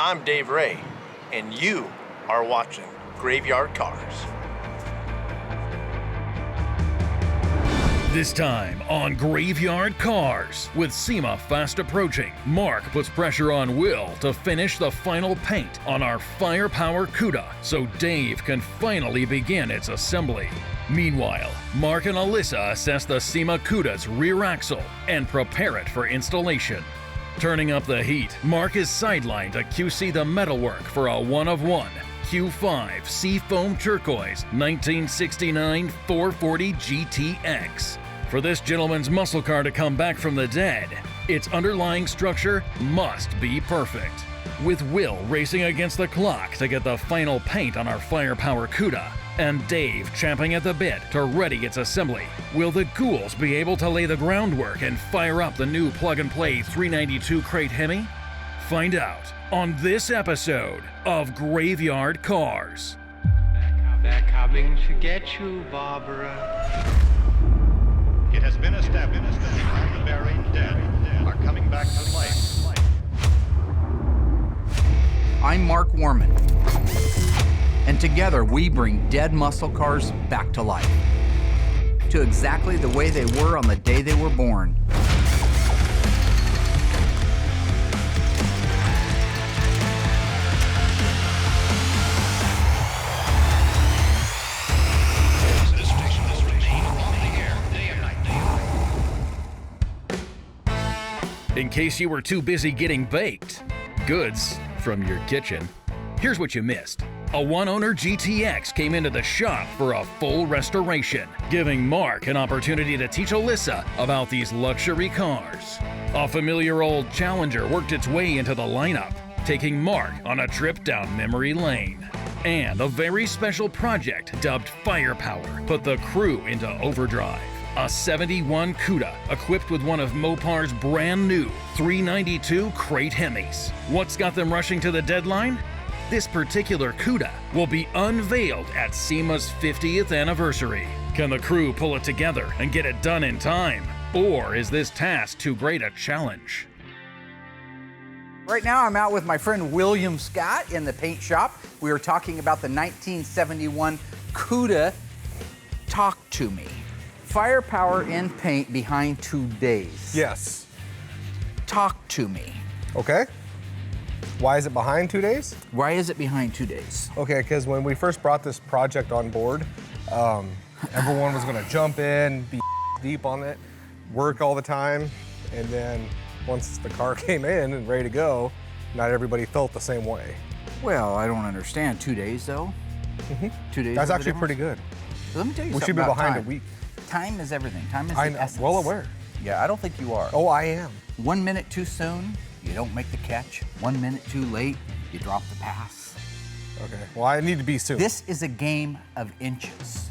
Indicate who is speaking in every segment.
Speaker 1: I'm Dave Ray, and you are watching Graveyard Cars.
Speaker 2: This time on Graveyard Cars, with Sema fast approaching, Mark puts pressure on Will to finish the final paint on our firepower Cuda so Dave can finally begin its assembly. Meanwhile, Mark and Alyssa assess the Sema Cuda's rear axle and prepare it for installation. Turning up the heat, Mark is sidelined to QC the metalwork for a one-of-one Q5 Seafoam Turquoise 1969 440 GTX. For this gentleman's muscle car to come back from the dead, its underlying structure must be perfect. With Will racing against the clock to get the final paint on our firepower Cuda, and Dave champing at the bit to ready its assembly, will the Ghouls be able to lay the groundwork and fire up the new plug-and-play 392 crate Hemi? Find out on this episode of Graveyard Cars.
Speaker 3: They're coming to get you, Barbara.
Speaker 4: It has been established that the buried dead are coming back to life.
Speaker 5: I'm Mark Warman, and together we bring dead muscle cars back to life, to exactly the way they were on the day they were born.
Speaker 2: In case you were too busy getting baked goods from your kitchen, here's what you missed. A one-owner GTX came into the shop for a full restoration, giving Mark an opportunity to teach Alyssa about these luxury cars. A familiar old Challenger worked its way into the lineup, taking Mark on a trip down memory lane. And a very special project dubbed Firepower put the crew into overdrive. A 71 Cuda equipped with one of Mopar's brand new 392 crate Hemis. What's got them rushing to the deadline? This particular Cuda will be unveiled at Sema's 50th anniversary. Can the crew pull it together and get it done in time? Or is this task too great a challenge?
Speaker 5: Right now I'm out with my friend William Scott in the paint shop. We were talking about the 1971 Cuda. Talk to me. Firepower in paint behind 2 days.
Speaker 6: Yes.
Speaker 5: Talk to me.
Speaker 6: Okay. Why is it behind 2 days?
Speaker 5: Why is it behind 2 days?
Speaker 6: Okay, because when we first brought this project on board, everyone was gonna jump in, be deep on it, work all the time, and then once the car came in and ready to go, not everybody felt the same way.
Speaker 5: Well, I don't understand. 2 days though? 2 days.
Speaker 6: That's
Speaker 5: is the
Speaker 6: actually pretty
Speaker 5: difference?
Speaker 6: good.
Speaker 5: Let me tell you
Speaker 6: We
Speaker 5: something
Speaker 6: should be
Speaker 5: about
Speaker 6: behind
Speaker 5: time.
Speaker 6: a week.
Speaker 5: Time is everything. Time is
Speaker 6: I'm
Speaker 5: the essence.
Speaker 6: well aware.
Speaker 5: Yeah, I don't think you are.
Speaker 6: Oh, I am.
Speaker 5: 1 minute too soon, you don't make the catch. 1 minute too late, you drop the pass.
Speaker 6: Okay, well, I need to be soon.
Speaker 5: This is a game of inches.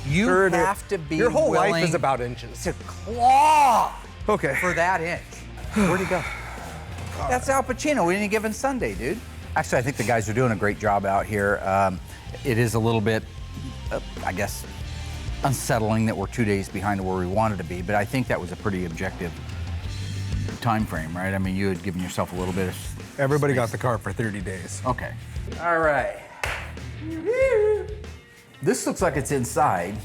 Speaker 5: You
Speaker 6: Sure it is.
Speaker 5: have to be
Speaker 6: Your whole life
Speaker 5: willing
Speaker 6: is about inches.
Speaker 5: to claw
Speaker 6: Okay.
Speaker 5: for that inch. Where'd he go? That's Al Pacino any given Sunday, dude. Actually, I think the guys are doing a great job out here. It is a little bit, I guess, unsettling that we're 2 days behind where we wanted to be, but I think that was a pretty objective time frame, right? I mean, you had given yourself a little bit of
Speaker 6: Everybody got
Speaker 5: space.
Speaker 6: the car for 30 days.
Speaker 5: Okay. All right. This looks like it's inside,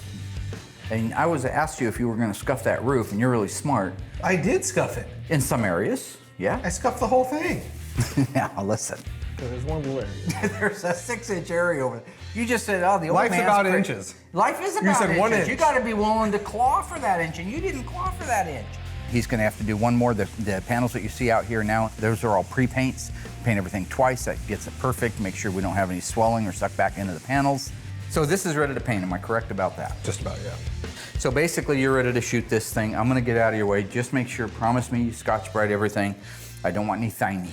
Speaker 5: and I was asked you if you were going to scuff that roof, and you're really smart.
Speaker 6: I did scuff it.
Speaker 5: In some areas, yeah.
Speaker 6: I scuffed the whole thing.
Speaker 5: Now listen.
Speaker 6: There's one little area.
Speaker 5: There's a 6-inch area over there. You just said, oh, the old
Speaker 6: Life's
Speaker 5: man's
Speaker 6: about
Speaker 5: crazy.
Speaker 6: inches.
Speaker 5: Life is
Speaker 6: You
Speaker 5: about
Speaker 6: said
Speaker 5: inches.
Speaker 6: 1 inch.
Speaker 5: You got to be willing to claw for that inch, and you didn't claw for that inch. He's going to have to do one more. The panels that you see out here now, those are all pre-paints. Paint everything twice. That gets it perfect. Make sure we don't have any swelling or suck back into the panels. So this is ready to paint. Am I correct about that?
Speaker 6: Just about, yeah.
Speaker 5: So basically, you're ready to shoot this thing. I'm going to get out of your way. Just make sure, promise me, you Scotch-Brite everything. I don't want any thingies.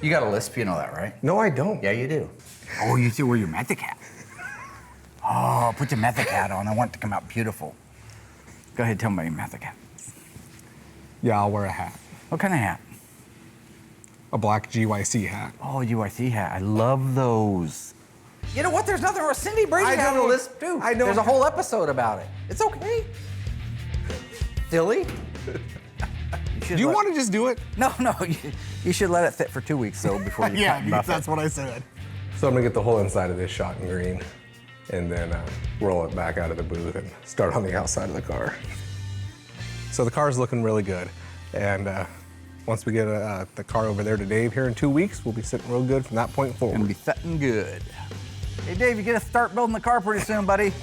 Speaker 5: You got a lisp, you know that, right?
Speaker 6: No, I don't.
Speaker 5: Yeah, you do. Oh, you see where your method hat. Oh, put your method hat on. I want it to come out beautiful. Go ahead, tell me about your method hat.
Speaker 6: Yeah, I'll wear a hat.
Speaker 5: What kind of hat?
Speaker 6: A black GYC hat.
Speaker 5: Oh, UIC hat. I love those. You know what? There's nothing wrong. Cindy Brady
Speaker 6: I
Speaker 5: had a
Speaker 6: don't-
Speaker 5: lisp too.
Speaker 6: I know.
Speaker 5: There's a whole episode about it. It's okay. Silly.
Speaker 6: Do you want to just do it?
Speaker 5: No, no. You should let it sit for 2 weeks though before you cut and buff it.
Speaker 6: what I said. So I'm gonna get the whole inside of this shot in green and then roll it back out of the booth and start on the outside of the car. So the car's looking really good. And once we get the car over there to Dave here in 2 weeks, we'll be sitting real good from that point forward.
Speaker 5: Gonna be sitting good. Hey Dave, you gonna start building the car pretty soon, buddy?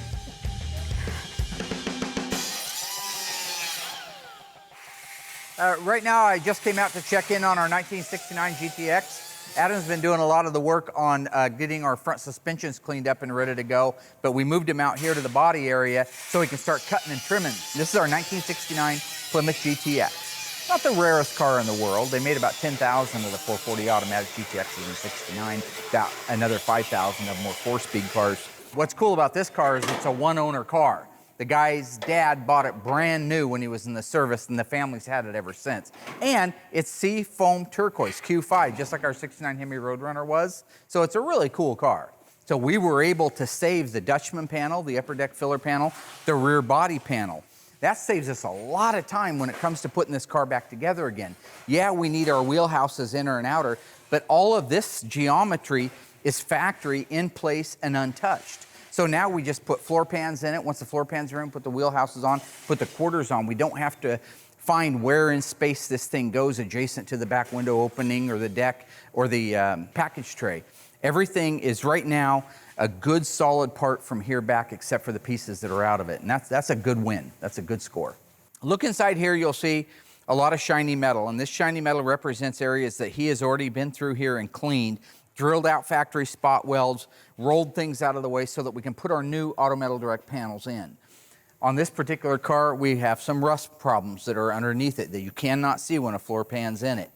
Speaker 5: Right now, I just came out to check in on our 1969 GTX. Adam's been doing a lot of the work on getting our front suspensions cleaned up and ready to go, but we moved him out here to the body area so he can start cutting and trimming. This is our 1969 Plymouth GTX. Not the rarest car in the world. They made about 10,000 of the 440 automatic GTXs in '69, about another 5,000 of them were 4-speed cars. What's cool about this car is it's a one-owner car. The guy's dad bought it brand new when he was in the service, and the family's had it ever since. And it's sea foam turquoise, Q5, just like our '69 Hemi Roadrunner was. So it's a really cool car. So we were able to save the Dutchman panel, the upper deck filler panel, the rear body panel. That saves us a lot of time when it comes to putting this car back together again. Yeah, we need our wheelhouses inner and outer, but all of this geometry is factory, in place, and untouched. So now we just put floor pans in it. Once the floor pans are in, put the wheelhouses on, put the quarters on. We don't have to find where in space this thing goes adjacent to the back window opening or the deck or the package tray. Everything is right now a good solid part from here back except for the pieces that are out of it. And that's a good win. That's a good score. Look inside here, you'll see a lot of shiny metal. And this shiny metal represents areas that he has already been through here and cleaned, drilled out factory spot welds, rolled things out of the way so that we can put our new Auto Metal Direct panels in. On this particular car, we have some rust problems that are underneath it that you cannot see when a floor pan's in it.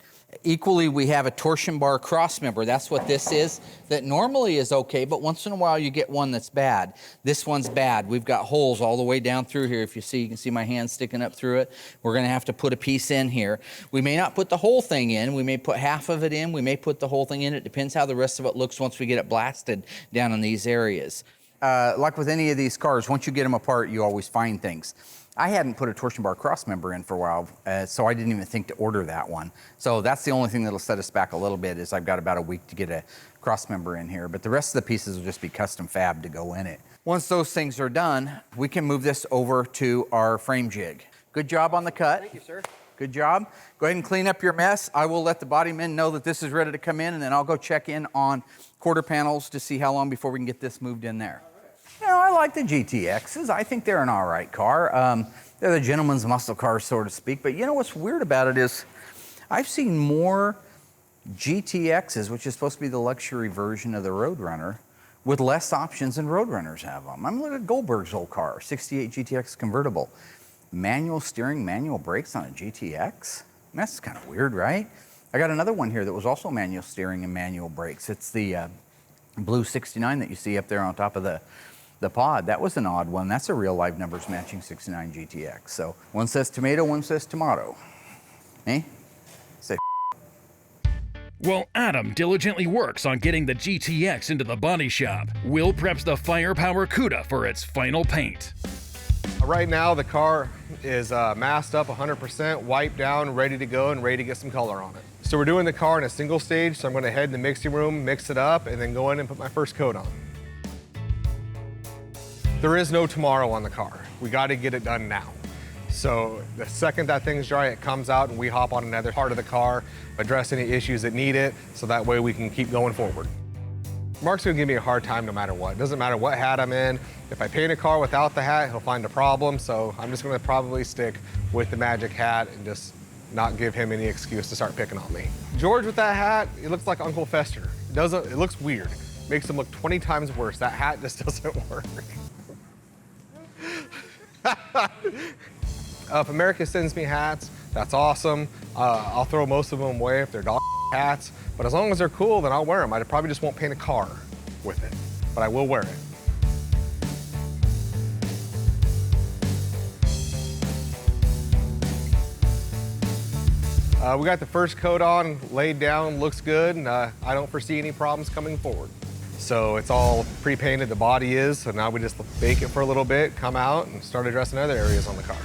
Speaker 5: Equally, we have a torsion bar cross member. That's what this is. That normally is okay, but once in a while you get one that's bad. This one's bad. We've got holes all the way down through here. If you see, you can see my hand sticking up through it. We're gonna have to put a piece in here. We may not put the whole thing in. We may put half of it in. We may put the whole thing in. It depends how the rest of it looks once we get it blasted down in these areas. Like with any of these cars, once you get them apart, you always find things. I hadn't put a torsion bar cross member in for a while, so I didn't even think to order that one. So that's the only thing that'll set us back a little bit is I've got about a week to get a cross member in here, but the rest of the pieces will just be custom fab to go in it. Once those things are done, we can move this over to our frame jig. Good job on the cut.
Speaker 7: Thank you, sir.
Speaker 5: Good job. Go ahead and clean up your mess. I will let the body men know that this is ready to come in, and then I'll go check in on quarter panels to see how long before we can get this moved in there. You know, I like the GTXs. I think they're an all right car. They're the gentleman's muscle car, so to speak. But you know what's weird about it is I've seen more GTXs, which is supposed to be the luxury version of the Roadrunner, with less options than Roadrunners have them. I'm looking at Goldberg's old car, 68 GTX convertible. Manual steering, manual brakes on a GTX? That's kind of weird, right? I got another one here that was also manual steering and manual brakes. It's the blue 69 that you see up there on top of the pod. That was an odd one. That's a real live numbers matching 69 GTX. So one says tomato, one says tomato. Eh? Say
Speaker 2: While Adam diligently works on getting the GTX into the body shop, Will preps the Firepower Cuda for its final paint.
Speaker 6: Right now, the car is masked up 100%, wiped down, ready to go, and ready to get some color on it. So we're doing the car in a single stage, so I'm gonna head in the mixing room, mix it up, and then go in and put my first coat on. There is no tomorrow on the car. We gotta get it done now. So the second that thing's dry, it comes out and we hop on another part of the car, address any issues that need it, so that way we can keep going forward. Mark's gonna give me a hard time no matter what. It doesn't matter what hat I'm in. If I paint a car without the hat, he'll find a problem, so I'm just gonna probably stick with the magic hat and just not give him any excuse to start picking on me. George with that hat, it looks like Uncle Fester. It looks weird. Makes him look 20 times worse. That hat just doesn't work. If America sends me hats, that's awesome. I'll throw most of them away if they're dog hats, but as long as they're cool, then I'll wear them. I probably just won't paint a car with it, but I will wear it. We got the first coat on, laid down, looks good, and I don't foresee any problems coming forward. So it's all pre-painted, the body is, so now we just bake it for a little bit, come out, and start addressing other areas on the car.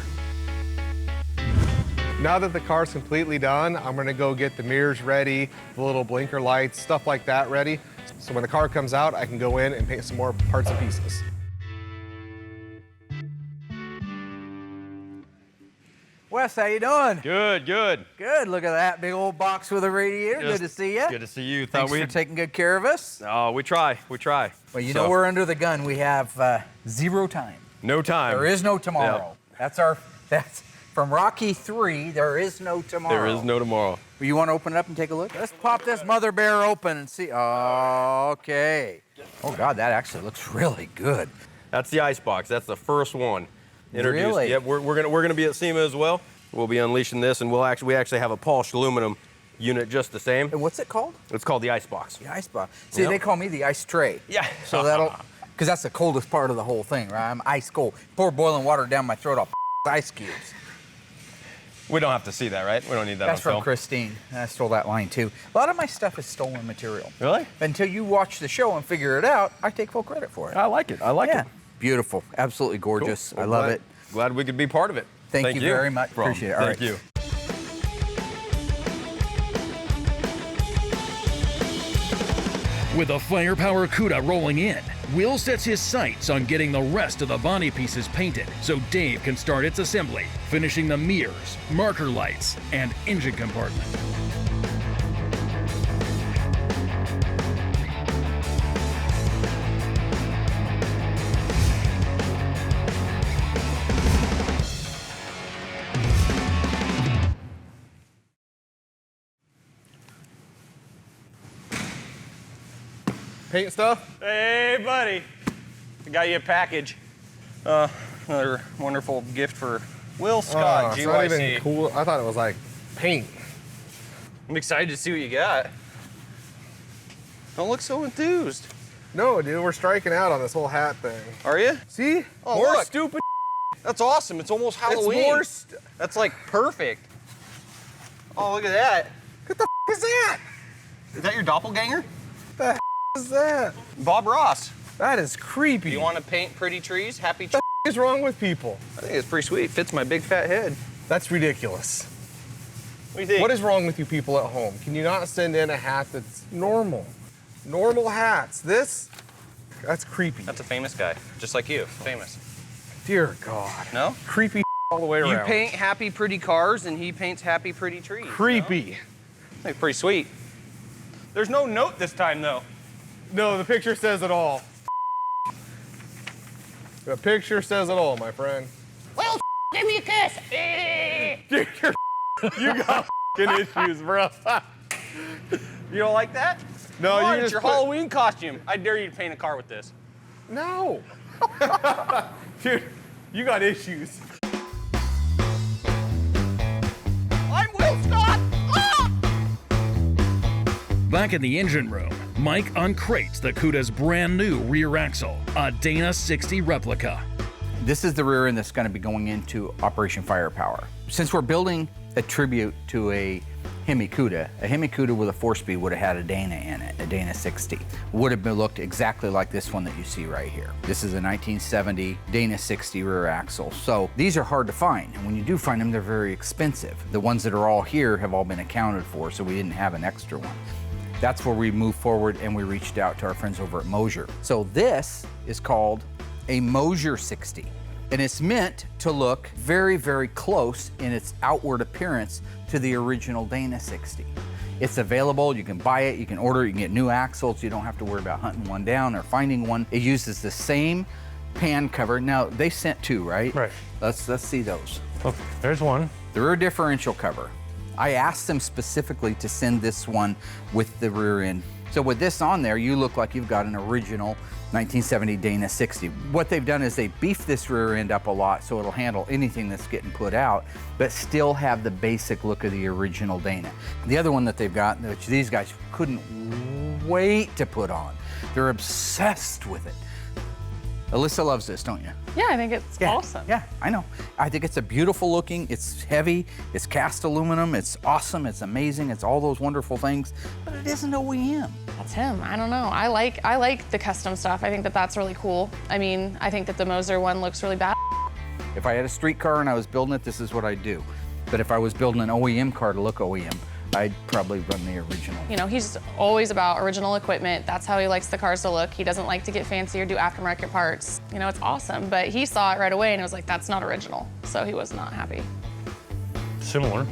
Speaker 6: Now that the car's completely done, I'm gonna go get the mirrors ready, the little blinker lights, stuff like that ready. So when the car comes out, I can go in and paint some more parts and pieces.
Speaker 5: Wes, how you doing?
Speaker 7: Good, good.
Speaker 5: Good. Look at that big old box with a radiator. Good to see you.
Speaker 7: Good to see you.
Speaker 5: Thanks for taking good care of us.
Speaker 7: Oh, we try.
Speaker 5: Well, you know we're under the gun. We have 0 time.
Speaker 7: No time.
Speaker 5: There is no tomorrow. That's from Rocky 3. There is no tomorrow.
Speaker 7: There is no tomorrow.
Speaker 5: You want to open it up and take a look? Let's pop this mother bear open and see. Okay. Oh God, that actually looks really good.
Speaker 7: That's the icebox. That's the first one introduced.
Speaker 5: Really?
Speaker 7: Yep. We're gonna be at SEMA as well. We'll be unleashing this, and we actually have a polished aluminum unit just the same.
Speaker 5: And what's it called?
Speaker 7: It's called the icebox.
Speaker 5: The icebox. See, they call me the ice tray.
Speaker 7: Yeah.
Speaker 5: So because that's the coldest part of the whole thing, right? I'm ice cold. Pour boiling water down my throat, I'll ice cubes.
Speaker 7: We don't have to see that, right? We don't need that
Speaker 5: That's
Speaker 7: on
Speaker 5: from
Speaker 7: film.
Speaker 5: Christine. I stole that line too. A lot of my stuff is stolen material.
Speaker 7: Really?
Speaker 5: Until you watch the show and figure it out, I take full credit for it.
Speaker 7: I like it. I like it.
Speaker 5: Beautiful. Absolutely gorgeous.
Speaker 7: Cool.
Speaker 5: I love it.
Speaker 7: Glad we could be part of it.
Speaker 5: Thank you very much. Appreciate it. All
Speaker 7: Thank
Speaker 5: right.
Speaker 7: you.
Speaker 2: With a firepower Cuda rolling in, Will sets his sights on getting the rest of the body pieces painted so Dave can start its assembly, finishing the mirrors, marker lights, and engine compartment.
Speaker 6: Paint stuff?
Speaker 7: Hey, buddy. I got you a package. Another wonderful gift for Will Scott,
Speaker 6: It's not
Speaker 7: GYC.
Speaker 6: even cool. I thought it was like paint.
Speaker 7: I'm excited to see what you got. Don't look so enthused.
Speaker 6: No, dude, we're striking out on this whole hat thing.
Speaker 7: Are you?
Speaker 6: See?
Speaker 7: Oh,
Speaker 6: More
Speaker 7: look.
Speaker 6: stupid.
Speaker 7: That's awesome. It's almost Halloween.
Speaker 6: It's more
Speaker 7: That's like perfect. Oh, look at that.
Speaker 6: What the is that?
Speaker 7: Is that your doppelganger?
Speaker 6: What is that?
Speaker 7: Bob Ross.
Speaker 6: That is creepy.
Speaker 7: You want to paint pretty trees? Happy trees?
Speaker 6: What is wrong with people?
Speaker 7: I think it's pretty sweet. Fits my big fat head.
Speaker 6: That's ridiculous.
Speaker 7: What do you think?
Speaker 6: What is wrong with you people at home? Can you not send in a hat that's normal? Normal hats. That's creepy.
Speaker 7: That's a famous guy, just like you. Famous.
Speaker 6: Dear God.
Speaker 7: No?
Speaker 6: Creepy all the way around.
Speaker 7: You paint happy, pretty cars, and he paints happy, pretty trees.
Speaker 6: Creepy.
Speaker 7: No? That's pretty sweet. There's no note this time, though.
Speaker 6: No, the picture says it all. The picture says it all, my friend.
Speaker 8: Well, give me a kiss.
Speaker 6: Dude, you got issues, bro.
Speaker 7: You don't like that?
Speaker 6: No,
Speaker 7: Come on,
Speaker 6: you
Speaker 7: it's
Speaker 6: just
Speaker 7: your
Speaker 6: put-
Speaker 7: Halloween costume. I dare you to paint a car with this.
Speaker 6: No. Dude, you got issues.
Speaker 7: I'm Will Scott! Ah!
Speaker 2: Back in the engine room, Mike uncrates the Cuda's brand new rear axle, a Dana 60 replica.
Speaker 5: This is the rear end that's going to be going into Operation Firepower. Since we're building a tribute to a Hemi Cuda with a 4-speed would have had a Dana in it, a Dana 60. Would have looked exactly like this one that you see right here. This is a 1970 Dana 60 rear axle. So these are hard to find, and when you do find them, they're very expensive. The ones that are all here have all been accounted for, so we didn't have an extra one. That's where we moved forward and we reached out to our friends over at Moser. So this is called a Moser 60. And it's meant to look very, very close in its outward appearance to the original Dana 60. It's available, you can buy it, you can order it, you can get new axles, you don't have to worry about hunting one down or finding one. It uses the same pan cover. Now, they sent 2, right?
Speaker 9: Right.
Speaker 5: Let's see those.
Speaker 9: Oh, there's one.
Speaker 5: The rear differential cover. I asked them specifically to send this one with the rear end. So with this on there, you look like you've got an original 1970 Dana 60. What they've done is they beefed this rear end up a lot so it'll handle anything that's getting put out, but still have the basic look of the original Dana. The other one that they've got, which these guys couldn't wait to put on, they're obsessed with it. Alyssa loves this, don't you?
Speaker 10: Yeah, I think it's awesome.
Speaker 5: Yeah, I know. I think it's a beautiful looking, it's heavy, it's cast aluminum, it's awesome, it's amazing, it's all those wonderful things, but it isn't OEM.
Speaker 10: That's him. I don't know. I like the custom stuff. I think that that's really cool. I mean, I think that the Moser one looks really bad.
Speaker 5: If I had a street car and I was building it, this is what I'd do. But if I was building an OEM car to look OEM, I'd probably run the original.
Speaker 10: You know, he's always about original equipment. That's how he likes the cars to look. He doesn't like to get fancy or do aftermarket parts. You know, it's awesome, but he saw it right away and was like, that's not original. So he was not happy.
Speaker 9: Similar.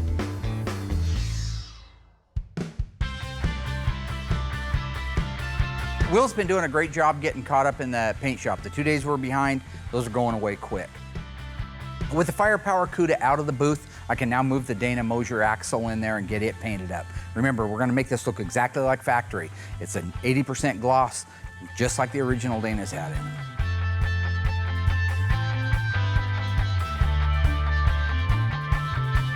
Speaker 5: Will's been doing a great job getting caught up in the paint shop. The 2 days we're behind, those are going away quick. With the Firepower Cuda out of the booth, I can now move the Dana Moser axle in there and get it painted up. Remember, we're gonna make this look exactly like factory. It's an 80% gloss, just like the original Dana's had in it.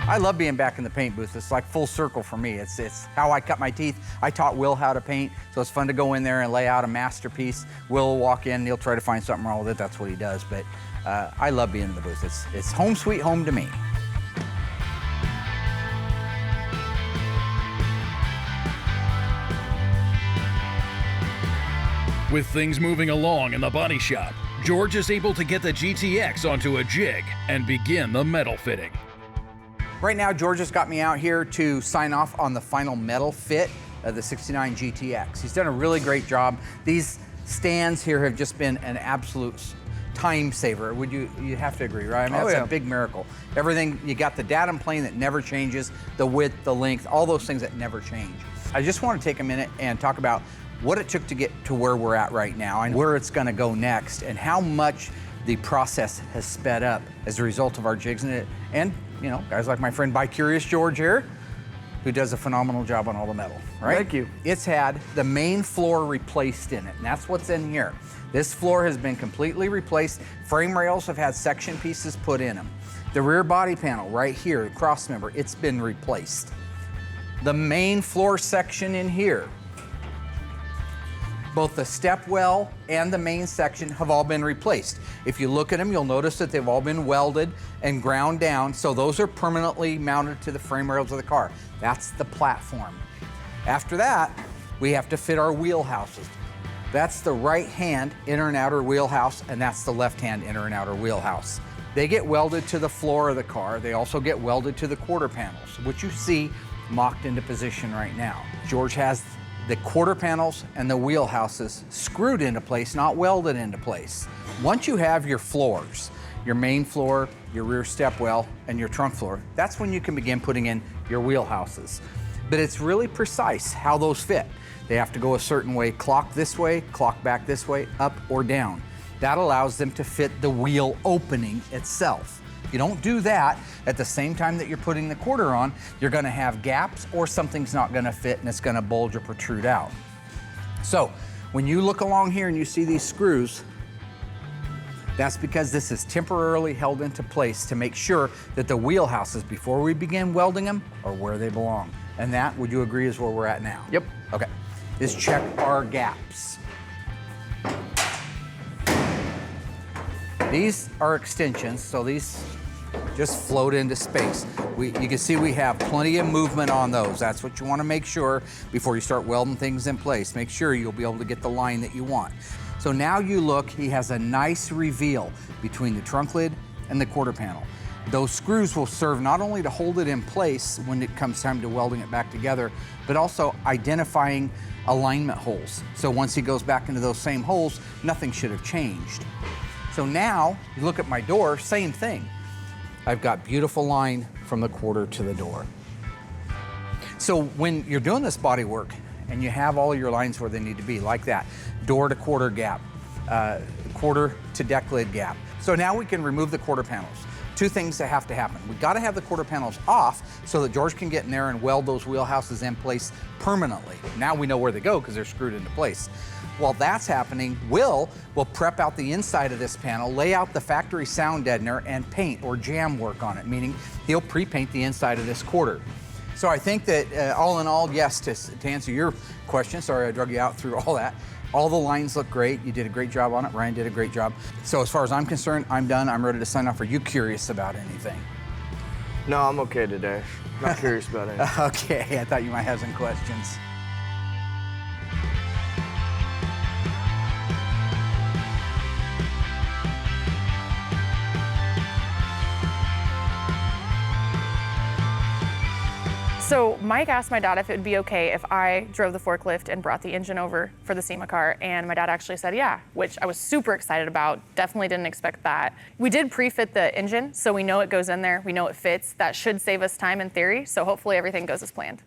Speaker 5: I love being back in the paint booth. It's like full circle for me. It's how I cut my teeth. I taught Will how to paint, so it's fun to go in there and lay out a masterpiece. Will will walk in, he'll try to find something wrong with it. That's what he does, but I love being in the booth. It's home sweet home to me.
Speaker 2: With things moving along in the body shop, George is able to get the GTX onto a jig and begin the metal fitting.
Speaker 5: Right now, George has got me out here to sign off on the final metal fit of the 69 GTX. He's done a really great job. These stands here have just been an absolute time saver. Would you have to agree, right? I mean, that's a big miracle. Everything, you got the datum plane that never changes, the width, the length, all those things that never change. I just want to take a minute and talk about what it took to get to where we're at right now and where it's going to go next and how much the process has sped up as a result of our jigs in it. And, you know, guys like my friend Bi-Curious George here, who does a phenomenal job on all the metal, right?
Speaker 6: Thank you.
Speaker 5: It's had the main floor replaced in it, and that's what's in here. This floor has been completely replaced. Frame rails have had section pieces put in them. The rear body panel right here, the cross member, it's been replaced. The main floor section in here, both the step well and the main section have all been replaced. If you look at them, you'll notice that they've all been welded and ground down, so those are permanently mounted to the frame rails of the car. That's the platform. After that, we have to fit our wheelhouses. That's the right-hand inner and outer wheelhouse, and that's the left-hand inner and outer wheelhouse. They get welded to the floor of the car. They also get welded to the quarter panels, which you see mocked into position right now. George has the quarter panels and the wheelhouses screwed into place, not welded into place. Once you have your floors, your main floor, your rear step well, and your trunk floor, that's when you can begin putting in your wheelhouses. But it's really precise how those fit. They have to go a certain way, clock this way, clock back this way, up or down. That allows them to fit the wheel opening itself. You don't do that at the same time that you're putting the quarter on, you're gonna have gaps or something's not gonna fit and it's gonna bulge or protrude out. So when you look along here and you see these screws, that's because this is temporarily held into place to make sure that the wheelhouses, before we begin welding them, are where they belong. And that, would you agree, is where we're at now?
Speaker 6: Yep.
Speaker 5: Okay, is check our gaps. These are extensions, so these just float into space. You can see we have plenty of movement on those. That's what you want to make sure before you start welding things in place. Make sure you'll be able to get the line that you want. So now you look, he has a nice reveal between the trunk lid and the quarter panel. Those screws will serve not only to hold it in place when it comes time to welding it back together, but also identifying alignment holes. So once he goes back into those same holes, nothing should have changed. So now, you look at my door, same thing. I've got beautiful line from the quarter to the door. So when you're doing this body work and you have all your lines where they need to be, like that, door to quarter gap, quarter to deck lid gap. So now we can remove the quarter panels. Two things that have to happen. We've got to have the quarter panels off so that George can get in there and weld those wheelhouses in place permanently. Now we know where they go because they're screwed into place. While that's happening, Will prep out the inside of this panel, lay out the factory sound deadener, and paint or jam work on it, meaning he'll pre-paint the inside of this quarter. So I think that all in all, yes, to answer your question, sorry I drug you out through all that, all the lines look great. You did a great job on it. Ryan did a great job. So as far as I'm concerned, I'm done. I'm ready to sign off. Are you curious about anything?
Speaker 11: No, I'm okay today. Not curious about anything.
Speaker 5: Okay, I thought you might have some questions.
Speaker 10: So Mike asked my dad if it would be okay if I drove the forklift and brought the engine over for the Sema car, and my dad actually said yeah, which I was super excited about. Definitely didn't expect that. We did pre-fit the engine, so we know it goes in there, we know it fits. That should save us time in theory, so hopefully everything goes as planned.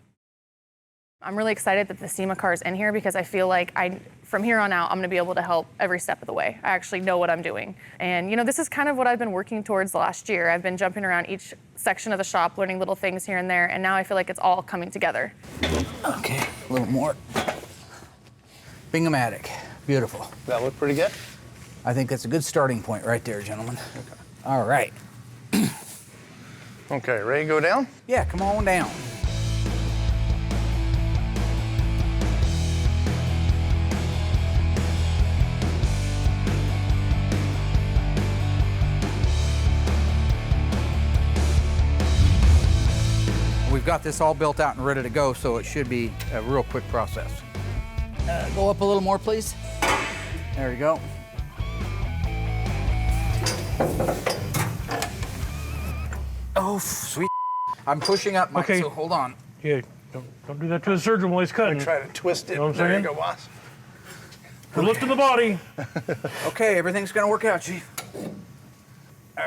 Speaker 10: I'm really excited that the Sema car is in here because I feel like from here on out, I'm gonna be able to help every step of the way. I actually know what I'm doing. And you know, this is kind of what I've been working towards the last year. I've been jumping around each section of the shop, learning little things here and there, and now I feel like it's all coming together.
Speaker 5: Okay, a little more. Bing-o-matic, beautiful.
Speaker 1: That look pretty good?
Speaker 5: I think that's a good starting point right there, gentlemen. Okay. All right.
Speaker 1: Okay, ready to go down?
Speaker 5: Yeah, come on down. We've got this all built out and ready to go, so it should be a real quick process. Go up a little more, please. There you go. Oh, sweet. I'm pushing up, Mike, so hold on.
Speaker 9: Yeah, don't do that to a surgeon while he's cutting.
Speaker 1: Try to twist it.
Speaker 9: You know what I'm
Speaker 1: there
Speaker 9: saying?
Speaker 1: you go, boss.
Speaker 9: We're lifting the body.
Speaker 5: Okay, everything's gonna work out, Chief.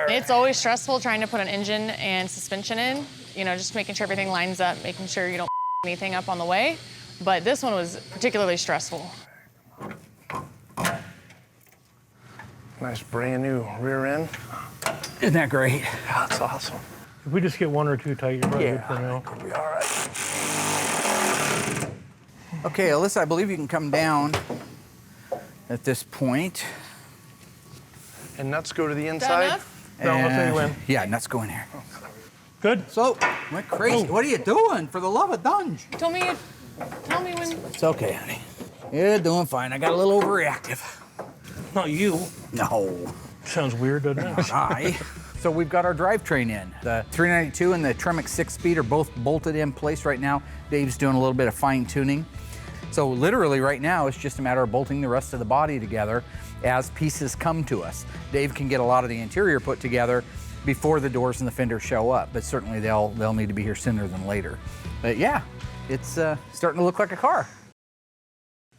Speaker 10: It's always stressful trying to put an engine and suspension in, you know, just making sure everything lines up, making sure you don't anything up on the way. But this one was particularly stressful.
Speaker 1: Nice brand new rear end.
Speaker 5: Isn't that great?
Speaker 1: Yeah, that's awesome.
Speaker 9: If we just get one or two tight, you're probably good for now.
Speaker 1: It'll be all right.
Speaker 5: Okay, Alyssa, I believe you can come down at this point.
Speaker 1: And nuts go to the
Speaker 10: Is that
Speaker 1: inside.
Speaker 10: enough?
Speaker 9: No, let's say you win.
Speaker 5: Yeah, nuts go in here.
Speaker 9: Good.
Speaker 5: So, went crazy. What are you doing? For the love of Dunge.
Speaker 10: Tell me when.
Speaker 5: It's okay, honey. You're doing fine. I got a little overreactive.
Speaker 9: Not you.
Speaker 5: No.
Speaker 9: Sounds weird, doesn't it?
Speaker 5: Not I. So we've got our drivetrain in. The 392 and the Tremec 6-speed are both bolted in place right now. Dave's doing a little bit of fine tuning. So literally right now, it's just a matter of bolting the rest of the body together as pieces come to us. Dave can get a lot of the interior put together before the doors and the fenders show up, but certainly they'll need to be here sooner than later. But yeah, it's starting to look like a car.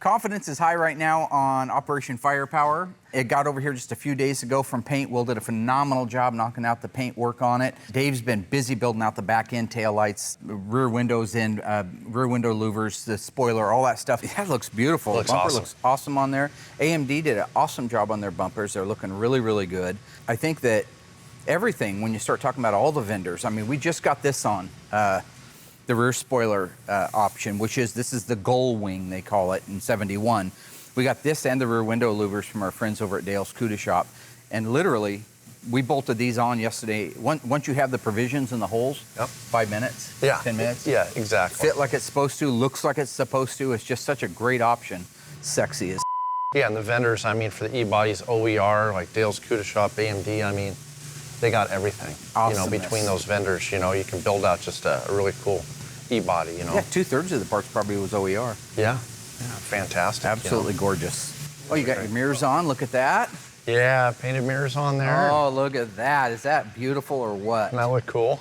Speaker 5: Confidence is high right now on Operation Firepower. It got over here just a few days ago from paint. Will did a phenomenal job knocking out the paint work on it. Dave's been busy building out the back end taillights, rear windows in, rear window louvers, the spoiler, all that stuff. That looks beautiful.
Speaker 1: Looks
Speaker 5: the bumper
Speaker 1: awesome.
Speaker 5: looks awesome on there. AMD did an awesome job on their bumpers. They're looking really, really good. I think that everything, when you start talking about all the vendors, I mean, we just got this on. The rear spoiler option, this is the gull wing, they call it, in 71. We got this and the rear window louvers from our friends over at Dale's Cuda Shop. And literally, we bolted these on yesterday. Once you have the provisions in the holes, 5 minutes, 10 minutes.
Speaker 1: Yeah, exactly.
Speaker 5: Fit like it's supposed to, looks like it's supposed to. It's just such a great option. Sexy as
Speaker 1: Yeah, and the vendors, I mean, for the e-bodies, OER, like Dale's Cuda Shop, AMD, I mean, they got everything.
Speaker 5: Awesomeness.
Speaker 1: You know, between those vendors, you know, you can build out just a really cool e-body, you know.
Speaker 5: Yeah, 2/3 of the parts probably was OER.
Speaker 1: Yeah, fantastic.
Speaker 5: Absolutely gorgeous. Oh, you got your mirrors on, look at that.
Speaker 1: Yeah, painted mirrors on there.
Speaker 5: Oh, look at that. Is that beautiful or what?
Speaker 1: Doesn't that look cool?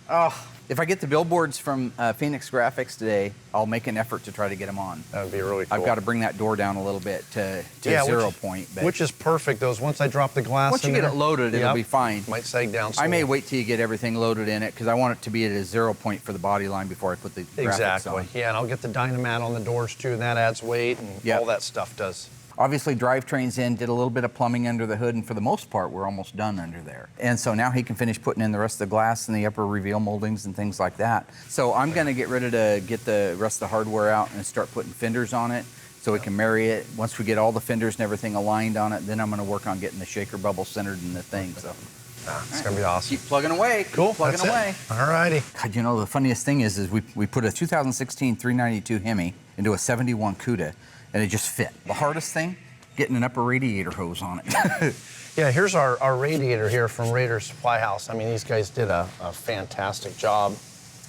Speaker 5: Oh, if I get the billboards from Phoenix Graphics today, I'll make an effort to try to get them on.
Speaker 1: That would be really cool.
Speaker 5: I've got to bring that door down a little bit to 0 point. But
Speaker 1: which is perfect, those. Once I drop the glass
Speaker 5: once you
Speaker 1: in
Speaker 5: get
Speaker 1: there,
Speaker 5: it loaded, it'll be fine.
Speaker 1: Might sag down
Speaker 5: I may
Speaker 1: slowly.
Speaker 5: wait till you get everything loaded in it because I want it to be at a 0 point for the body line before I put the graphics
Speaker 1: Exactly.
Speaker 5: on.
Speaker 1: Yeah, and I'll get the Dynamat on the doors too, and that adds weight, and all that stuff does.
Speaker 5: Obviously, drivetrain's in, did a little bit of plumbing under the hood, and for the most part, we're almost done under there. And so now he can finish putting in the rest of the glass and the upper reveal moldings and things like that. So I'm gonna get ready to get the rest of the hardware out and start putting fenders on it so we can marry it. Once we get all the fenders and everything aligned on it, then I'm gonna work on getting the shaker bubble centered in the thing, so.
Speaker 1: It's gonna be awesome.
Speaker 5: Keep plugging away,
Speaker 1: Cool,
Speaker 5: plugging
Speaker 1: that's
Speaker 5: away.
Speaker 1: All righty.
Speaker 5: God, you know, the funniest thing is we put a 2016 392 Hemi into a 71 Cuda, and it just fit. The hardest thing, getting an upper radiator hose on it.
Speaker 1: Yeah, here's our radiator here from Raider Supply House. I mean, these guys did a fantastic job.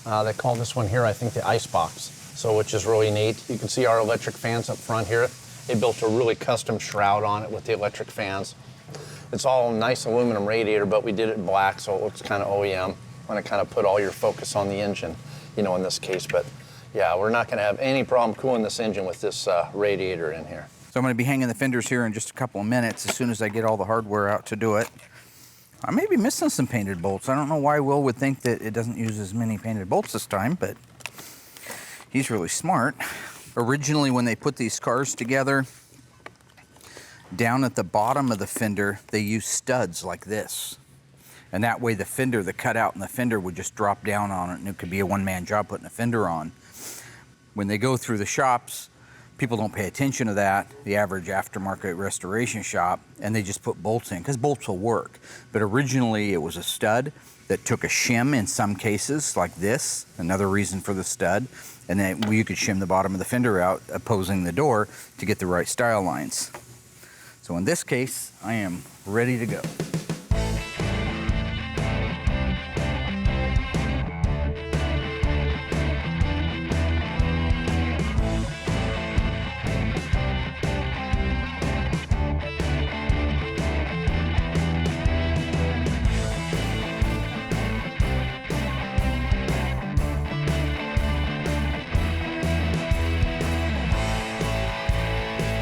Speaker 1: They call this one here, I think, the ice box, so which is really neat. You can see our electric fans up front here. They built a really custom shroud on it with the electric fans. It's all nice aluminum radiator, but we did it black, so it looks kind of OEM. Want to kind of put all your focus on the engine. in this case. But yeah, we're not going to have any problem cooling this engine with this radiator in here.
Speaker 5: So I'm going to be hanging the fenders here in just a couple of minutes as soon as I get all the hardware out to do it. I may be missing some painted bolts. I don't know why Will would think that it doesn't use as many painted bolts this time, but he's really smart. Originally, when they put these cars together, down at the bottom of the fender, they used studs like this. And that way the fender, the cutout in the fender would just drop down on it, and it could be a one-man job putting a fender on. When they go through the shops, people don't pay attention to that, the average aftermarket restoration shop, and they just put bolts in, because bolts will work. But originally it was a stud that took a shim in some cases, like this, another reason for the stud, and then you could shim the bottom of the fender out, opposing the door, to get the right style lines. So in this case, I am ready to go.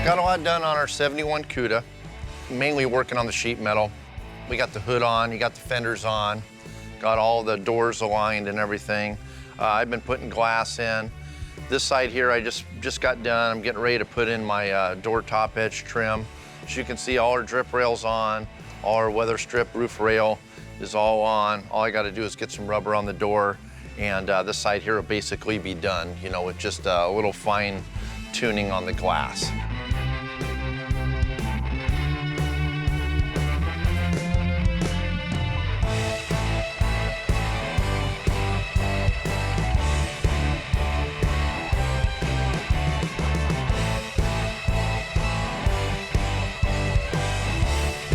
Speaker 1: Got a lot done on our 71 Cuda, mainly working on the sheet metal. We got the hood on, you got the fenders on, got all the doors aligned and everything. I've been putting glass in. This side here I just got done. I'm getting ready to put in my door top edge trim. As you can see, all our drip rails on, all our weather strip roof rail is all on. All I got to do is get some rubber on the door, and this side here will basically be done, with just a little fine tuning on the glass.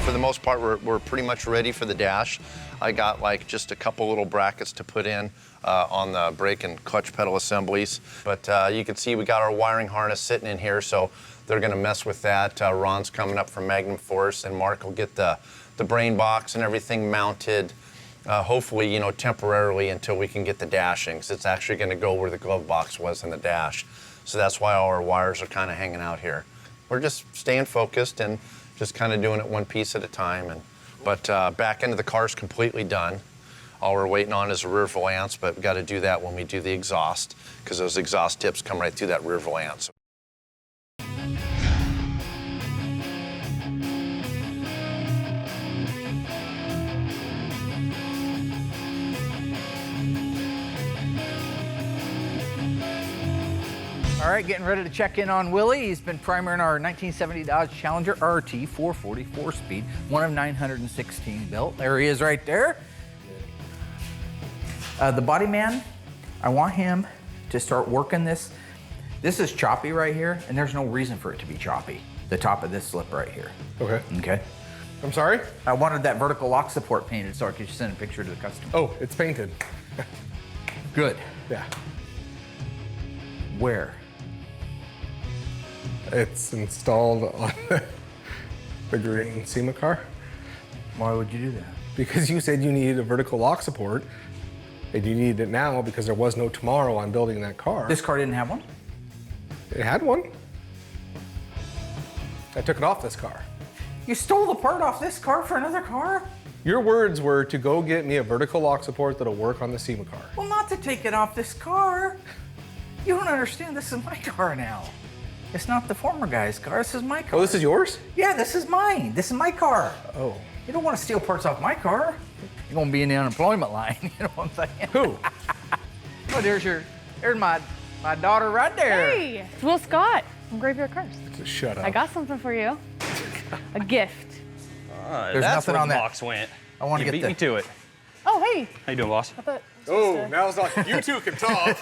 Speaker 1: For the most part, we're pretty much ready for the dash. I got just a couple little brackets to put in on the brake and clutch pedal assemblies. But you can see we got our wiring harness sitting in here, so they're gonna mess with that. Ron's coming up from Magnum Force, and Mark will get the brain box and everything mounted, hopefully, temporarily until we can get the dashing, 'cause it's actually gonna go where the glove box was in the dash. So that's why all our wires are kind of hanging out here. We're just staying focused and just kind of doing it one piece at a time. But back end of the car's completely done. All we're waiting on is a rear valance, but we've got to do that when we do the exhaust, because those exhaust tips come right through that rear valance.
Speaker 5: All right, getting ready to check in on Willie. He's been primering our 1970 Dodge Challenger RT 444 speed, one of 916 built. There he is right there. The body man, I want him to start working this. This is choppy right here, and there's no reason for it to be choppy. The top of this slip right here.
Speaker 6: Okay.
Speaker 5: Okay.
Speaker 6: I'm sorry?
Speaker 5: I wanted that vertical lock support painted so I could send a picture to the customer.
Speaker 6: Oh, it's painted.
Speaker 5: Good.
Speaker 6: Yeah.
Speaker 5: Where?
Speaker 6: It's installed on the green Sema car.
Speaker 5: Why would you do that?
Speaker 6: Because you said you needed a vertical lock support, and you needed it now because there was no tomorrow on building that car.
Speaker 5: This car didn't have one?
Speaker 6: It had one. I took it off this car.
Speaker 5: You stole the part off this car for another car?
Speaker 6: Your words were to go get me a vertical lock support that'll work on the Sema car.
Speaker 5: Well, not to take it off this car. You don't understand, this is my car now. It's not the former guy's car, this is my car.
Speaker 6: Oh, this is yours?
Speaker 5: Yeah, this is mine. This is my car.
Speaker 6: Oh.
Speaker 5: You don't want to steal parts off my car. You're gonna be in the unemployment line, you know what I'm saying?
Speaker 6: Who?
Speaker 5: Oh, there's my daughter right there.
Speaker 10: Hey, it's Will Scott from Graveyard Cars.
Speaker 6: Just shut up.
Speaker 10: I got something for you. A gift.
Speaker 5: There's
Speaker 7: That's
Speaker 5: nothing
Speaker 7: where
Speaker 5: on
Speaker 7: the
Speaker 5: that.
Speaker 7: box went.
Speaker 5: I want to
Speaker 7: You
Speaker 5: get
Speaker 7: beat
Speaker 5: the
Speaker 7: me to it.
Speaker 10: Oh, hey.
Speaker 7: How you doing, boss?
Speaker 10: I thought
Speaker 6: Oh, now it's like you two can talk.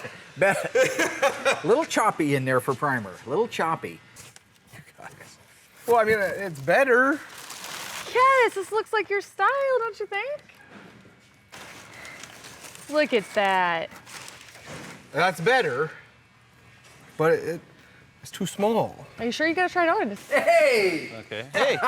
Speaker 5: little choppy in there for primer. Little choppy.
Speaker 6: Well, I mean, it's better.
Speaker 10: yes, this looks like your style, don't you think? Look at that.
Speaker 6: That's better, but it's too small.
Speaker 10: Are you sure you gotta try it on?
Speaker 5: Hey!
Speaker 7: Okay. Hey.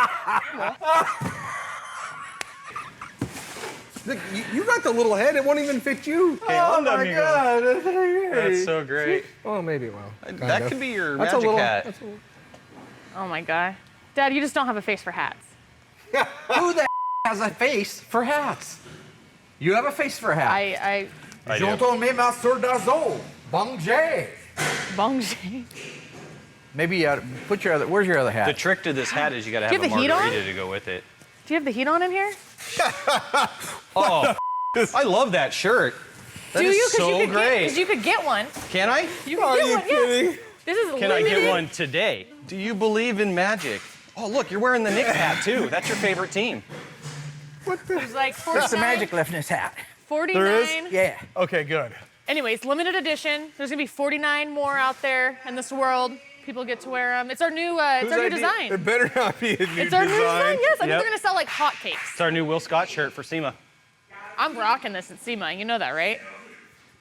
Speaker 6: Look, you got the little head. It won't even fit you.
Speaker 7: Oh my
Speaker 6: God.
Speaker 7: That's so great.
Speaker 6: Oh, maybe it will.
Speaker 7: That could be your
Speaker 6: That's
Speaker 7: magic hat.
Speaker 10: Oh my God. Dad, you just don't have a face for hats.
Speaker 5: Who the has a face for hats? You have a face for hats.
Speaker 10: I
Speaker 5: J'entends mes master d'azol. Bong J.
Speaker 10: Bong J.
Speaker 5: Maybe put your other. Where's your other hat?
Speaker 7: The trick to this hat is you got to
Speaker 10: Do you
Speaker 7: have a
Speaker 10: have the heat on?
Speaker 7: margarita to go with it.
Speaker 10: Do you have the heat on in here?
Speaker 7: Oh, I love that shirt. That
Speaker 10: Do
Speaker 7: is
Speaker 10: you?
Speaker 7: so great.
Speaker 10: Because you could get one.
Speaker 7: Can I?
Speaker 10: You can get one. Yeah. This is
Speaker 7: Can I
Speaker 10: limited.
Speaker 7: get one today? Do you believe in magic? Oh, look, you're wearing the Knicks hat too. That's your favorite team.
Speaker 10: There's like 49.
Speaker 5: That's the magic left in his hat.
Speaker 10: 49.
Speaker 6: There is?
Speaker 5: Yeah.
Speaker 6: Okay, good.
Speaker 10: Anyways, limited edition. There's gonna be 49 more out there in this world. People get to wear them. It's our new, design.
Speaker 6: It better not be a new
Speaker 10: It's our new design. Yes, I think
Speaker 7: Yep.
Speaker 10: they're gonna sell like hotcakes.
Speaker 7: It's our new Will Scott shirt for SEMA.
Speaker 10: I'm rocking this at SEMA. You know that, right?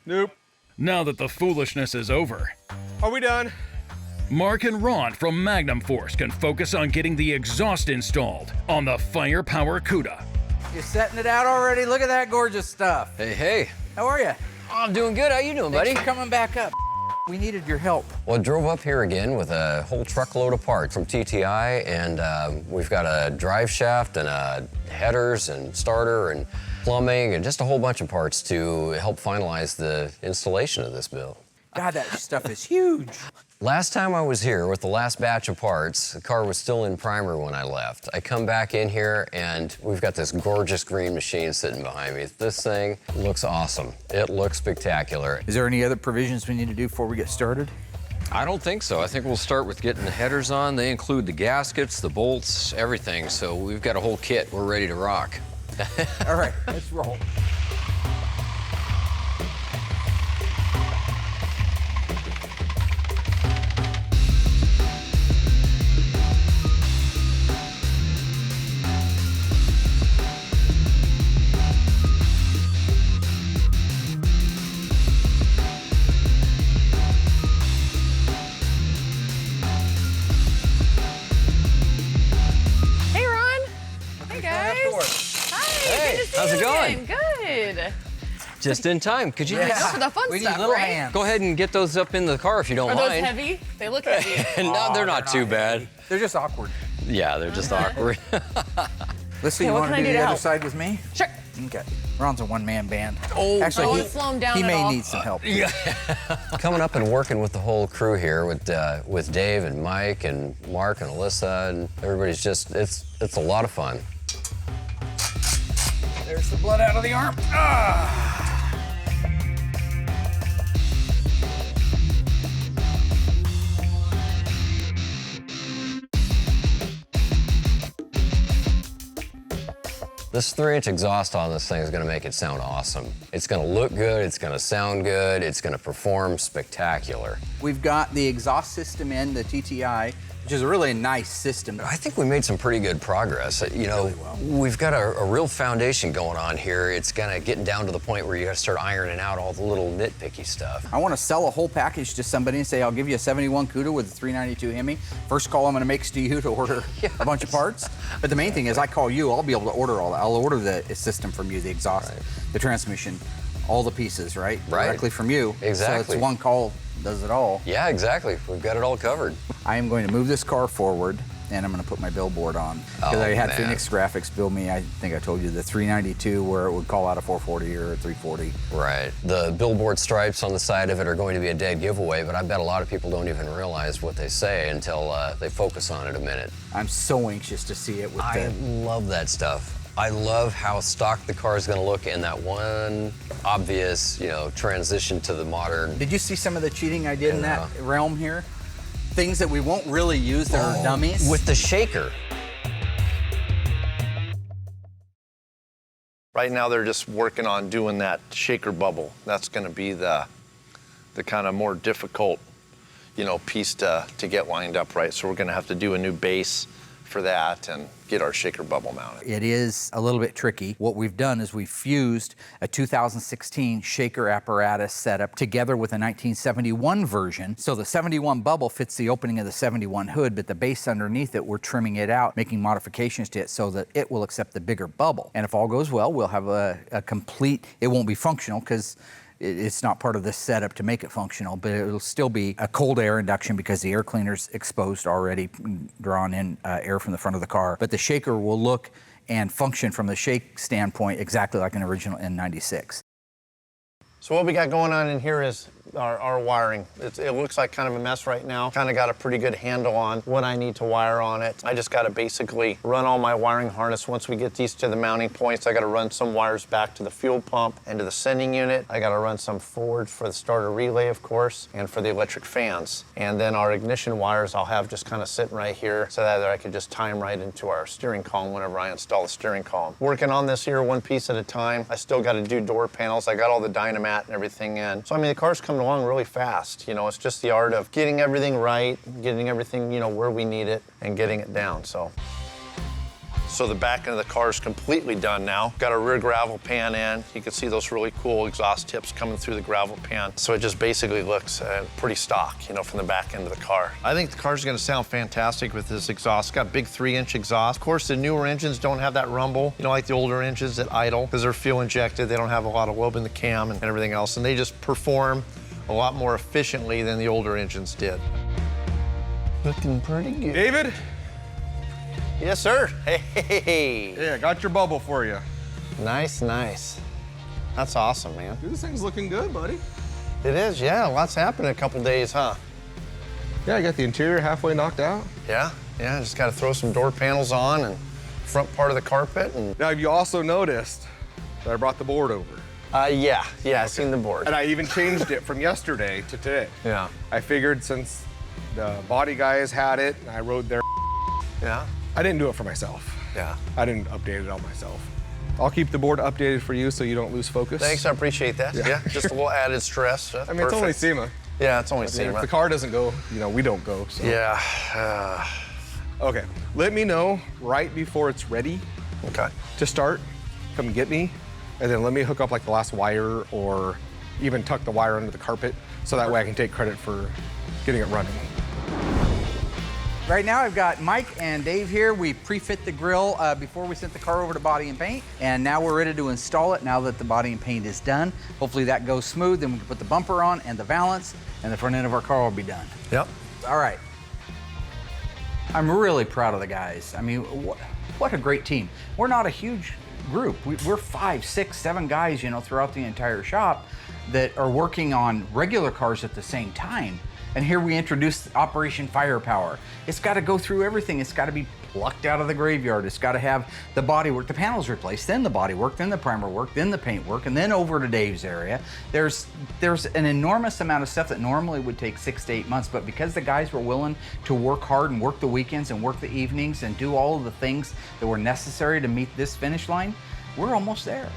Speaker 6: Nope.
Speaker 2: Now that the foolishness is over,
Speaker 6: Are we done?
Speaker 2: Mark and Ron from Magnum Force can focus on getting the exhaust installed on the Firepower Cuda.
Speaker 5: You're setting it out already. Look at that gorgeous stuff.
Speaker 12: Hey.
Speaker 5: How are you?
Speaker 12: I'm doing good. How you doing, buddy?
Speaker 5: Thanks for coming back up. We needed your help.
Speaker 12: Well, I drove up here again with a whole truckload of parts from TTI, and we've got a drive shaft and headers and starter and plumbing and just a whole bunch of parts to help finalize the installation of this build.
Speaker 5: God, that stuff is huge.
Speaker 12: Last time I was here with the last batch of parts, the car was still in primer when I left. I come back in here and we've got this gorgeous green machine sitting behind me. This thing looks awesome. It looks spectacular.
Speaker 5: Is there any other provisions we need to do before we get started?
Speaker 12: I don't think so. I think we'll start with getting the headers on. They include the gaskets, the bolts, everything. So we've got a whole kit. We're ready to rock.
Speaker 5: All right, let's roll.
Speaker 10: Hey, Ron. Hey, guys. Hi.
Speaker 12: Hey,
Speaker 10: good to see
Speaker 12: how's
Speaker 10: you
Speaker 12: it going?
Speaker 10: again. Good.
Speaker 12: Just in time. Could you
Speaker 10: I know, for the fun
Speaker 5: We
Speaker 10: stuff,
Speaker 5: need little
Speaker 10: right?
Speaker 5: hands.
Speaker 12: go ahead and get those up in the car if you don't
Speaker 10: Are those
Speaker 12: mind?
Speaker 10: heavy? They look heavy.
Speaker 12: No, they're not too bad.
Speaker 5: heavy. They're just awkward.
Speaker 12: Yeah, they're just awkward.
Speaker 5: Let's see,
Speaker 10: Okay,
Speaker 5: you
Speaker 10: what
Speaker 5: want
Speaker 10: can I
Speaker 5: to do
Speaker 10: do
Speaker 5: the
Speaker 10: to
Speaker 5: other
Speaker 10: help?
Speaker 5: side with me?
Speaker 10: Sure.
Speaker 5: Okay. Ron's a one-man band.
Speaker 12: Oh,
Speaker 5: actually,
Speaker 10: let's slow him down
Speaker 5: he
Speaker 10: at
Speaker 5: may
Speaker 10: all.
Speaker 5: need some help.
Speaker 12: Coming up and working with the whole crew here with Dave and Mike and Mark and Alyssa and everybody's just it's a lot of fun.
Speaker 5: There's the blood out of the arm. Ah!
Speaker 12: This 3-inch exhaust on this thing is going to make it sound awesome. It's going to look good, it's going to sound good, it's going to perform spectacular.
Speaker 5: We've got the exhaust system in, the TTI, which is a really nice system.
Speaker 12: I think we made some pretty good progress. You know, we've got a real foundation going on here. It's kind of getting down to the point where you got to start ironing out all the little nitpicky stuff.
Speaker 5: I want to sell a whole package to somebody and say, I'll give you a 71 Cuda with a 392 Hemi. First call I'm going to make is to you to order a bunch of parts. But the main thing is I call you, I'll be able to order all that. I'll order the system from you, the exhaust, the transmission, all the pieces, right? Directly from you.
Speaker 12: Exactly.
Speaker 5: So it's one call, does it all.
Speaker 12: Yeah, exactly. We've got it all covered.
Speaker 5: I am going to move this car forward and I'm going to put my billboard on. Because
Speaker 12: Oh,
Speaker 5: I had
Speaker 12: man.
Speaker 5: Phoenix Graphics build me, I think I told you, the 392 where it would call out a 440 or a 340.
Speaker 12: Right. The billboard stripes on the side of it are going to be a dead giveaway, but I bet a lot of people don't even realize what they say until they focus on it a minute.
Speaker 5: I'm so anxious to see it with
Speaker 12: I love that stuff. I love how stock the car is going to look in that one obvious, you know, transition to the modern.
Speaker 5: Did you see some of the cheating I did in that realm here? Things that we won't really use that are dummies.
Speaker 12: With the shaker.
Speaker 1: Right now they're just working on doing that shaker bubble. That's going to be the kind of more difficult, you know, piece to get lined up right. So we're going to have to do a new base, for that and get our shaker bubble mounted.
Speaker 5: It is a little bit tricky. What we've done is we've fused a 2016 shaker apparatus setup together with a 1971 version. So the 71 bubble fits the opening of the 71 hood, but the base underneath it, we're trimming it out, making modifications to it so that it will accept the bigger bubble. And if all goes well, we'll have a complete, it won't be functional because it's not part of this setup to make it functional, but it'll still be a cold air induction because the air cleaner's exposed already, drawing in air from the front of the car. But the shaker will look and function from the shake standpoint exactly like an original N96.
Speaker 1: So what we got going on in here is our wiring. It looks like kind of a mess right now. Kind of got a pretty good handle on what I need to wire on it. I just got to basically run all my wiring harness. Once we get these to the mounting points, I got to run some wires back to the fuel pump and to the sending unit. I got to run some forward for the starter relay, of course, and for the electric fans. And then our ignition wires I'll have just kind of sitting right here so that I can just tie them right into our steering column whenever I install the steering column. Working on this here one piece at a time. I still got to do door panels. I got all the dynamat and everything in. So I mean, the car's coming along really fast. You know, it's just the art of getting everything right, getting everything, you know, where we need it and getting it down. So the back end of the car is completely done now. Got a rear gravel pan in. You can see those really cool exhaust tips coming through the gravel pan. So it just basically looks pretty stock, you know, from the back end of the car. I think the car's gonna sound fantastic with this exhaust. It's got big 3-inch exhaust. Of course, the newer engines don't have that rumble, you know, like the older engines that idle, because they're fuel injected. They don't have a lot of lube in the cam and everything else, and they just perform a lot more efficiently than the older engines did. Looking pretty good.
Speaker 6: David?
Speaker 1: Yes, sir. Hey.
Speaker 6: Yeah, I got your bubble for you.
Speaker 1: Nice, nice. That's awesome, man.
Speaker 6: Dude, this thing's looking good, buddy.
Speaker 1: It is, yeah. Lots happened in a couple days, huh?
Speaker 6: Yeah, I got the interior halfway knocked out.
Speaker 1: Yeah, just got to throw some door panels on and front part of the carpet. And
Speaker 6: now, have you also noticed that I brought the board over?
Speaker 1: Yeah, I've seen the board.
Speaker 6: And I even changed it from yesterday to today.
Speaker 1: Yeah.
Speaker 6: I figured since the body guys had it, and I rode their
Speaker 1: Yeah.
Speaker 6: I didn't do it for myself.
Speaker 1: Yeah.
Speaker 6: I didn't update it on myself. I'll keep the board updated for you so you don't lose focus.
Speaker 1: Thanks, I appreciate that. Yeah, just a little added stress.
Speaker 6: I mean, it's only SEMA.
Speaker 1: Yeah, it's only
Speaker 6: If
Speaker 1: SEMA.
Speaker 6: the car doesn't go, you know, we don't go, so.
Speaker 1: Yeah.
Speaker 6: Okay, let me know right before it's ready to start. Come get me, and then let me hook up like the last wire or even tuck the wire under the carpet so that way I can take credit for getting it running.
Speaker 5: Right now I've got Mike and Dave here. We pre-fit the grill before we sent the car over to body and paint, and now we're ready to install it now that the body and paint is done. Hopefully that goes smooth, then we can put the bumper on and the valance, and the front end of our car will be done.
Speaker 1: Yep.
Speaker 5: All right. I'm really proud of the guys. I mean, what a great team. We're not a huge group. We're 5, 6, 7 guys, you know, throughout the entire shop that are working on regular cars at the same time. And here we introduce Operation Firepower. It's got to go through everything. It's got to be plucked out of the graveyard. It's got to have the body work, the panels replaced, then the body work, then the primer work, then the paint work, and then over to Dave's area. There's an enormous amount of stuff that normally would take 6 to 8 months, but because the guys were willing to work hard and work the weekends and work the evenings and do all of the things that were necessary to meet this finish line, we're almost there.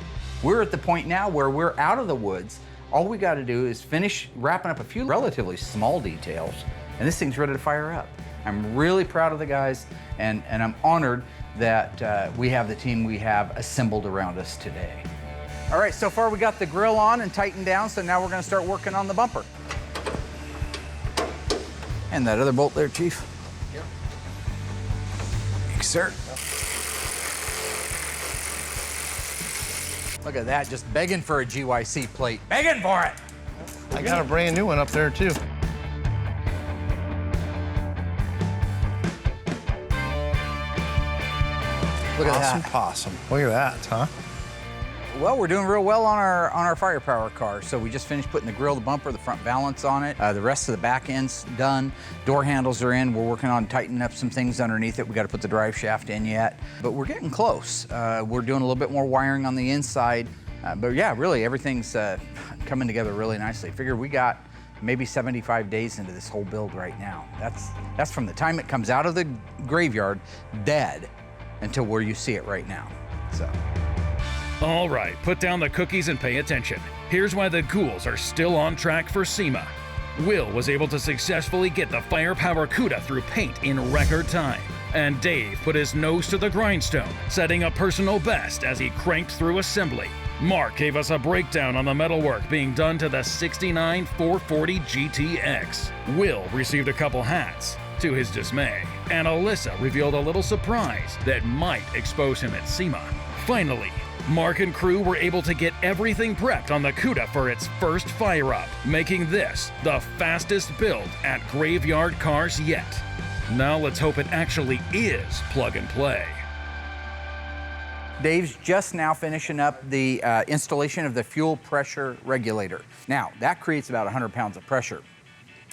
Speaker 5: We're at the point now where we're out of the woods. All we got to do is finish wrapping up a few relatively small details, and this thing's ready to fire up. I'm really proud of the guys, and I'm honored that we have the team we have assembled around us today. All right, so far we got the grill on and tightened down, so now we're going to start working on the bumper. And that other bolt there, Chief.
Speaker 6: Yep.
Speaker 5: Thanks, sir. Look at that, just begging for a GYC plate. Begging for it!
Speaker 1: I got a brand new one up there, too.
Speaker 5: Look at that.
Speaker 1: Possum. Look at that, huh?
Speaker 5: Well, we're doing real well on our Firepower car. So we just finished putting the grill, the bumper, the front valance on it. The rest of the back end's done. Door handles are in. We're working on tightening up some things underneath it. We got to put the drive shaft in yet, but we're getting close. We're doing a little bit more wiring on the inside. But yeah, really everything's coming together really nicely. Figure we got maybe 75 days into this whole build right now. That's from the time it comes out of the graveyard dead until where you see it right now. So.
Speaker 2: All right, put down the cookies and pay attention. Here's why the Ghouls are still on track for SEMA. Will was able to successfully get the Firepower Cuda through paint in record time. and Dave put his nose to the grindstone, setting a personal best as he cranked through assembly. Mark gave us a breakdown on the metalwork being done to the 69 440 GTX. Will received a couple hats, to his dismay, and Alyssa revealed a little surprise that might expose him at SEMA. Finally, Mark and crew were able to get everything prepped on the Cuda for its first fire-up, making this the fastest build at Graveyard Cars yet. Now let's hope it actually is plug and play.
Speaker 5: Dave's just now finishing up the installation of the fuel pressure regulator. Now, that creates about 100 pounds of pressure.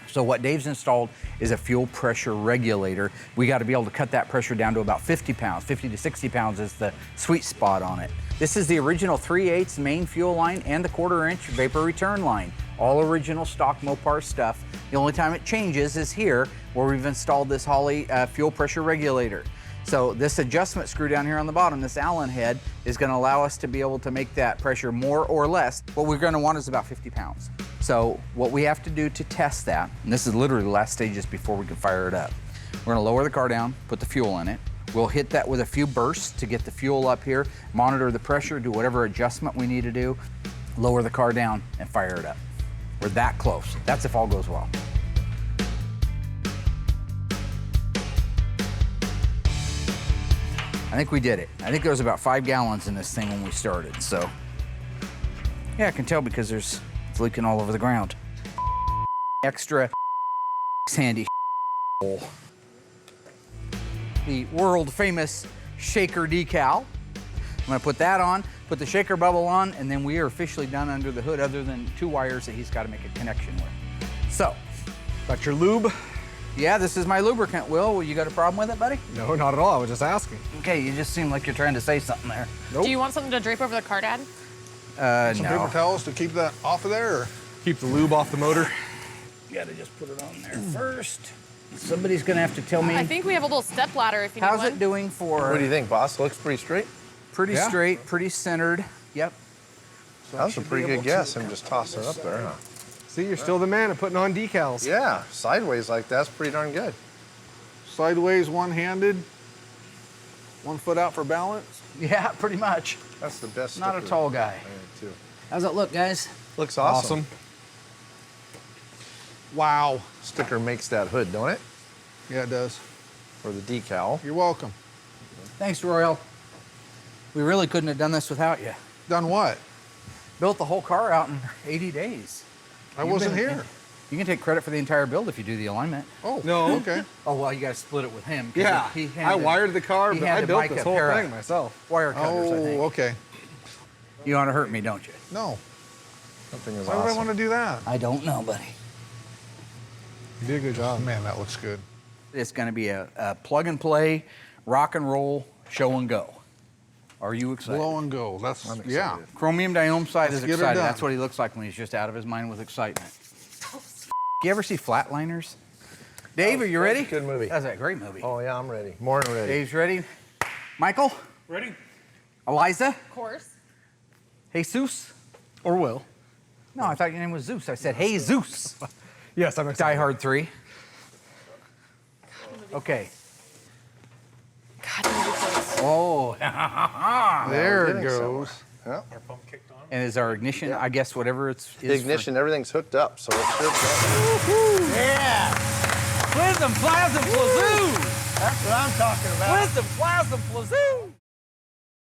Speaker 5: So what Dave's installed is a fuel pressure regulator. We got to be able to cut that pressure down to about 50 pounds. 50 to 60 pounds is the sweet spot on it. This is the original 3/8 main fuel line and the 1/4 inch vapor return line. All original stock Mopar stuff. The only time it changes is here, where we've installed this Holley fuel pressure regulator. So this adjustment screw down here on the bottom, this Allen head, is going to allow us to be able to make that pressure more or less. What we're going to want is about 50 pounds. So what we have to do to test that, and this is literally the last stages before we can fire it up. We're going to lower the car down, put the fuel in it. We'll hit that with a few bursts to get the fuel up here, monitor the pressure, do whatever adjustment we need to do, lower the car down, and fire it up. We're that close. That's if all goes well. I think we did it. I think there was about 5 gallons in this thing when we started, so. Yeah, I can tell because it's leaking all over the ground. Extra handy hole. The world famous shaker decal. I'm gonna put that on, put the shaker bubble on, and then we are officially done under the hood other than 2 wires that he's gotta make a connection with. So, got your lube. Yeah, this is my lubricant, Will. You got a problem with it, buddy?
Speaker 6: No, not at all. I was just asking.
Speaker 5: Okay, you just seem like you're trying to say something there.
Speaker 6: Nope.
Speaker 10: Do you want something to drape over the car, Dad?
Speaker 13: Some
Speaker 5: No.
Speaker 13: paper towels to keep that off of there? Or?
Speaker 6: Keep the lube off the motor.
Speaker 5: You gotta just put it on there first. Somebody's gonna have to tell me.
Speaker 10: I think we have a little step ladder if you need
Speaker 5: How's
Speaker 10: one.
Speaker 5: it doing for?
Speaker 1: What do you think, boss? Looks pretty straight.
Speaker 5: Pretty straight, pretty centered. Yep.
Speaker 1: That was a pretty good guess. I'm just tossing it up there, huh?
Speaker 6: See, you're still the man at putting on decals.
Speaker 1: Yeah, sideways like that's pretty darn good.
Speaker 13: Sideways, one-handed, 1 foot out for balance?
Speaker 5: Yeah, pretty much.
Speaker 1: That's the best.
Speaker 5: Not a
Speaker 1: sticker.
Speaker 5: tall guy.
Speaker 1: I think too.
Speaker 5: How's it look, guys?
Speaker 1: Looks awesome.
Speaker 13: Wow.
Speaker 1: Sticker makes that hood, don't it?
Speaker 13: Yeah, it does.
Speaker 1: For the decal.
Speaker 13: You're welcome.
Speaker 5: Thanks, Royal. We really couldn't have done this without you.
Speaker 13: Done what?
Speaker 5: Built the whole car out in 80 days.
Speaker 13: I wasn't here.
Speaker 5: You can take credit for the entire build if you do the alignment.
Speaker 13: Oh,
Speaker 6: No.
Speaker 13: okay.
Speaker 5: Oh, well, you got to split it with him. 'cause
Speaker 6: Yeah,
Speaker 5: he
Speaker 6: I wired the car,
Speaker 5: he
Speaker 6: but I
Speaker 5: handed
Speaker 6: built
Speaker 5: Mike
Speaker 6: this
Speaker 5: a
Speaker 6: whole
Speaker 5: pair of
Speaker 6: thing myself.
Speaker 5: Wire cutters, I
Speaker 13: Oh,
Speaker 5: think.
Speaker 13: okay.
Speaker 5: You want to hurt me, don't you?
Speaker 13: No.
Speaker 1: Something is
Speaker 13: Why would I
Speaker 1: awesome.
Speaker 13: want to do that?
Speaker 5: I don't know, buddy.
Speaker 6: You did a good job.
Speaker 13: Man, that looks good.
Speaker 5: It's going to be a plug and play, rock and roll, show and go. Are you excited?
Speaker 13: Blow and go. That's, yeah.
Speaker 5: Chromium dioxide is
Speaker 13: Let's get it
Speaker 5: excited.
Speaker 13: done.
Speaker 5: That's what he looks like when he's just out of his mind with excitement. You ever see Flatliners? Dave, are you ready?
Speaker 1: Good movie.
Speaker 5: That's a great movie.
Speaker 1: Oh yeah, I'm ready. More than ready.
Speaker 5: Dave's ready. Michael?
Speaker 9: Ready?
Speaker 5: Eliza?
Speaker 10: Of course.
Speaker 5: Jesus?
Speaker 6: Or will.
Speaker 5: No, I thought your name was Zeus. I said, hey, Zeus.
Speaker 6: Yes, I'm
Speaker 5: Die
Speaker 6: excited.
Speaker 5: Hard 3. Okay.
Speaker 10: God, you need to close.
Speaker 5: Oh,
Speaker 13: There it
Speaker 1: getting
Speaker 13: goes.
Speaker 1: Yeah.
Speaker 9: Our pump kicked on.
Speaker 5: and is our ignition, I guess, whatever it's
Speaker 1: The ignition, everything's hooked up, so it's good.
Speaker 5: Yeah. Wisdom, plasm, plazoo.
Speaker 1: That's what I'm talking about.
Speaker 5: Wisdom, plasm, plazoo.